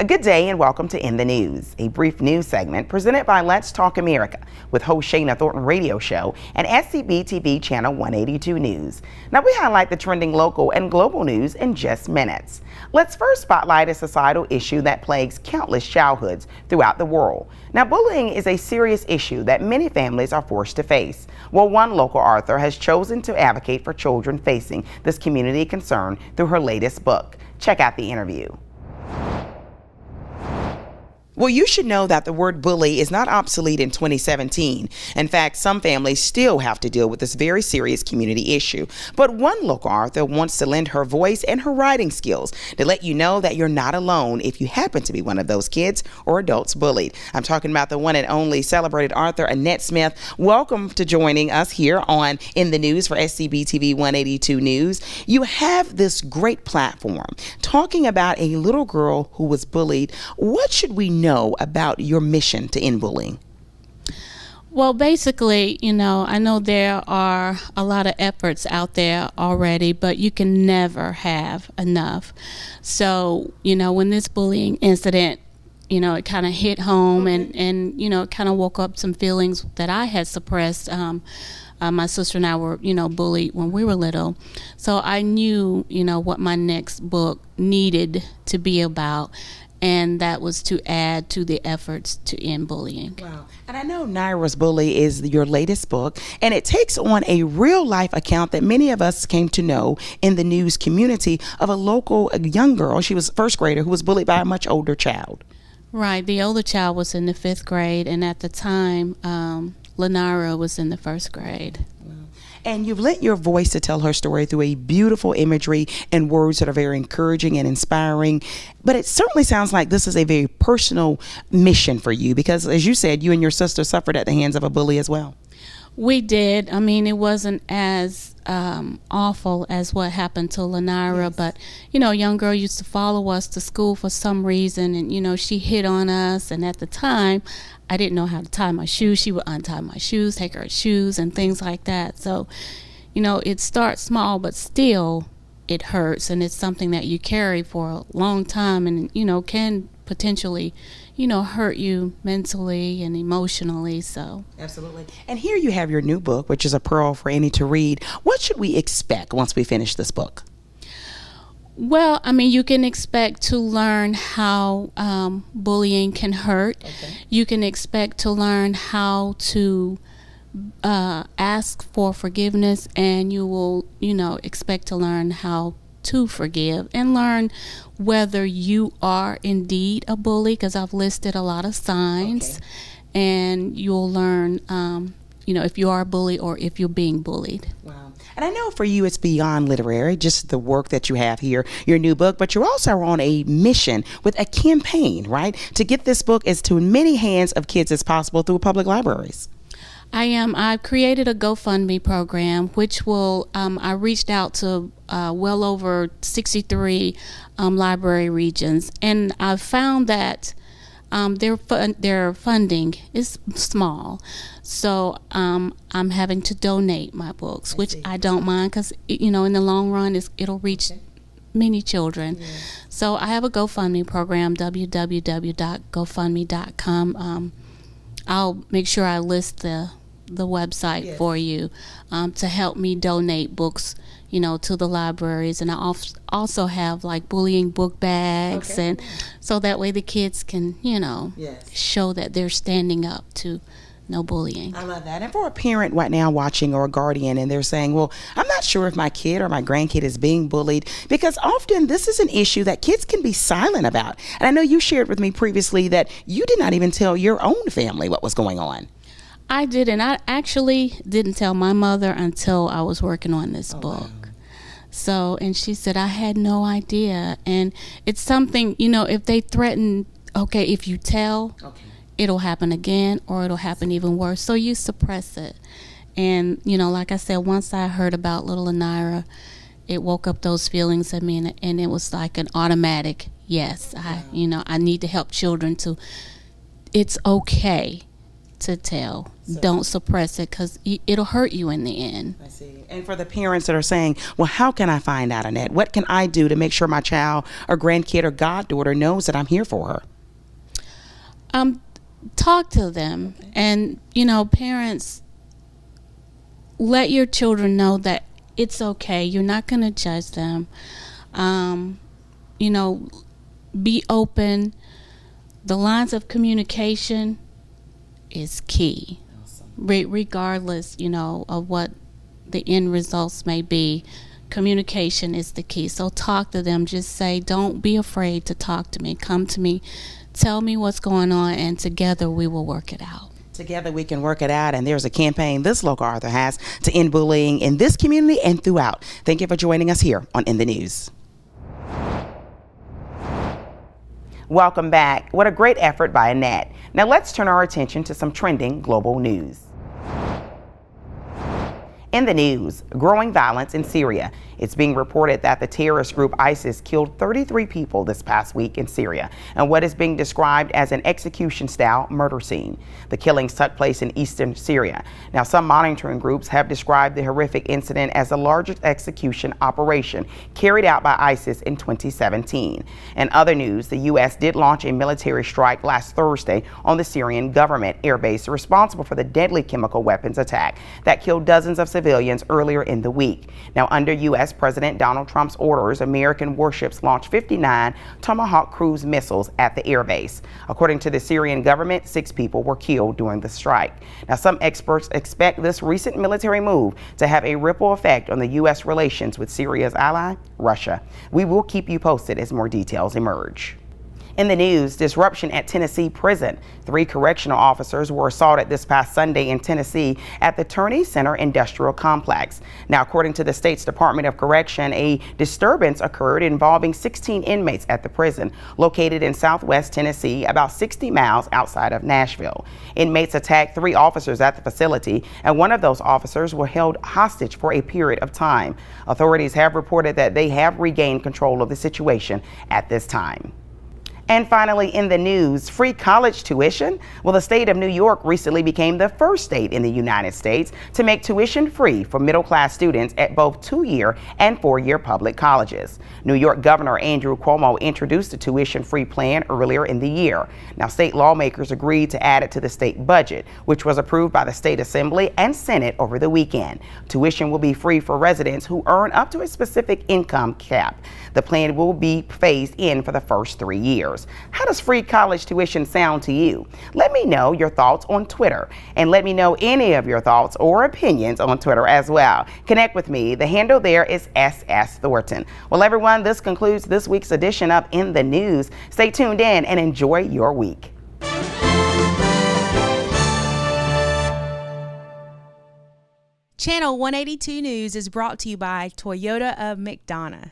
Good day and welcome to In the News, a brief news segment presented by Let's Talk America with host Shana Thornton radio show and SCB TV channel 182 News. Now we highlight the trending local and global news in just minutes. Let's first spotlight a societal issue that plagues countless childhoods throughout the world. Now bullying is a serious issue that many families are forced to face. Well, one local author has chosen to advocate for children facing this community concern through her latest book. Check out the interview. Well, you should know that the word bully is not obsolete in 2017. In fact, some families still have to deal with this very serious community issue. But one local author wants to lend her voice and her writing skills to let you know that you're not alone if you happen to be one of those kids or adults bullied. I'm talking about the one and only celebrated author Annette Smith. Welcome to joining us here on In the News for SCB TV 182 News. You have this great platform talking about a little girl who was bullied. What should we know about your mission to end bullying? Well, basically, I know there are a lot of efforts out there already, but you can never have enough. So, when this bullying incident, it kind of hit home and it kind of woke up some feelings that I had suppressed. My sister and I were, bullied when we were little. So I knew, what my next book needed to be about. And that was to add to the efforts to end bullying. Wow. And I know Naira's Bully is your latest book, and it takes on a real life account that many of us came to know in the news community of a young girl. She was a first grader who was bullied by a much older child. Right. The older child was in the 5th grade, and at the time, Naira was in the 1st grade. And you've lent your voice to tell her story through a beautiful imagery and words that are very encouraging and inspiring. But it certainly sounds like this is a very personal mission for you because, as you said, you and your sister suffered at the hands of a bully as well. We did. I mean, it wasn't as awful as what happened to Naira, yes. But, a young girl used to follow us to school for some reason, and, she hit on us. And at the time, I didn't know how to tie my shoes. She would untie my shoes, take her shoes, and things like that. So, it starts small, but still it hurts, and it's something that you carry for a long time and, can potentially, hurt you mentally and emotionally. So absolutely. And here you have your new book, which is a pearl for any to read. What should we expect once we finish this book? Well, you can expect to learn how bullying can hurt. Okay. You can expect to learn how to ask for forgiveness, and you will, expect to learn how to forgive and learn whether you are indeed a bully, because I've listed a lot of signs. Okay. And you'll learn, if you are a bully or if you're being bullied. Wow. And I know for you it's beyond literary, just the work that you have here, your new book, but you're also on a mission with a campaign, right, to get this book as to many hands of kids as possible through public libraries. I am. I've created a GoFundMe program, which will, I reached out to well over 63 library regions, and I've found that their funding is small. So I'm having to donate my books, which I don't mind because, in the long run, it'll reach many children. Yeah. So I have a GoFundMe program, www.gofundme.com. I'll make sure I list the website for you to help me donate books, to the libraries. And I also have like bullying book bags, and so that way the kids can, show that they're standing up to no bullying. I love that. And for a parent right now watching or a guardian and they're saying, well, I'm not sure if my kid or my grandkid is being bullied, because often this is an issue that kids can be silent about. And I know you shared with me previously that you did not even tell your own family what was going on. I didn't. I actually didn't tell my mother until I was working on this book. Wow. So, and she said, I had no idea. And it's something, if they threaten, if you tell, it'll happen again or it'll happen even worse. So you suppress it. And, like I said, once I heard about little Naira, it woke up those feelings in me, and it was like an automatic, yes, I need to help children it's okay to tell. Don't suppress it, because it'll hurt you in the end. I see. And for the parents that are saying, well, how can I find out, Annette? What can I do to make sure my child or grandkid or goddaughter knows that I'm here for her? Talk to them. And, parents, let your children know that it's okay. You're not going to judge them. Be open. The lines of communication is key. Awesome. Regardless, of what the end results may be. Communication is the key. So talk to them. Just say, don't be afraid to talk to me. Come to me. Tell me what's going on, and together we will work it out. Together we can work it out, and there's a campaign this local author has to end bullying in this community and throughout. Thank you for joining us here on In the News. Welcome back. What a great effort by Annette. Now let's turn our attention to some trending global news. In the news, growing violence in Syria. It's being reported that the terrorist group ISIS killed 33 people this past week in Syria, and what is being described as an execution-style murder scene. The killings took place in eastern Syria. Now, some monitoring groups have described the horrific incident as the largest execution operation carried out by ISIS in 2017. In other news, the U.S. did launch a military strike last Thursday on the Syrian government airbase responsible for the deadly chemical weapons attack that killed dozens of civilians earlier in the week. Now, under U.S. President Donald Trump's orders, American warships launched 59 Tomahawk cruise missiles at the airbase. According to the Syrian government, 6 people were killed during the strike. Now, some experts expect this recent military move to have a ripple effect on the U.S. relations with Syria's ally, Russia. We will keep you posted as more details emerge. In the news, disruption at Tennessee prison. 3 correctional officers were assaulted this past Sunday in Tennessee at the Turney Center Industrial Complex. Now, according to the state's Department of Correction, a disturbance occurred involving 16 inmates at the prison located in southwest Tennessee, about 60 miles outside of Nashville. Inmates attacked 3 officers at the facility, and one of those officers was held hostage for a period of time. Authorities have reported that they have regained control of the situation at this time. And finally, in the news, free college tuition. Well, the state of New York recently became the first state in the United States to make tuition free for middle-class students at both 2-year and 4-year public colleges. New York Governor Andrew Cuomo introduced the tuition-free plan earlier in the year. Now, state lawmakers agreed to add it to the state budget, which was approved by the state assembly and Senate over the weekend. Tuition will be free for residents who earn up to a specific income cap. The plan will be phased in for the first 3 years. How does free college tuition sound to you? Let me know your thoughts on Twitter, and let me know any of your thoughts or opinions on Twitter as well. Connect with me. The handle there is SS Thornton. Well, everyone, this concludes this week's edition of In the News. Stay tuned in and enjoy your week. Channel 182 News is brought to you by Toyota of McDonough.